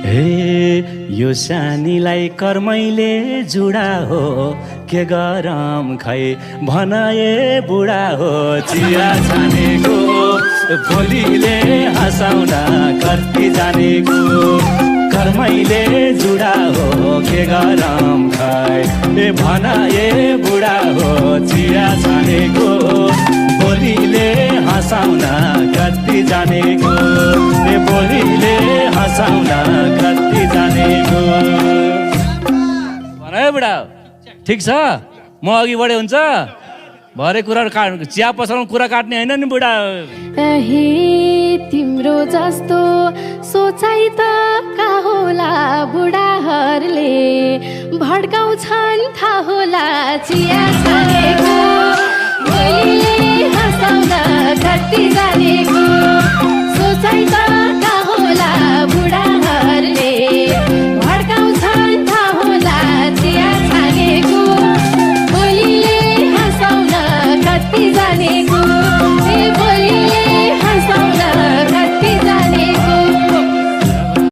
हे यो सानीलाई कर्मैले जुडा हो के गरम खै भनाए बुढा हो चिया छानेको भोलिले हँसाउन कति जानेको कर्मैले जुडा हो के गरम खै भनाए बुढा हो चिया छानेको भोलिले हँसाउन कति जानेको भोलिले हँसाउन कति जानेको भन है बुढा ठिक छ म अघि बढे हुन्छ भरे कुरा चिया पसलमा कुरा काट्ने होइन नि बुढा हे तिम्रो जस्तो सोचाइ त का होला बुढाहरूले भड्काउँछन् थाहा होला चिया छानेको भोलिले हँसाउन कति जानेको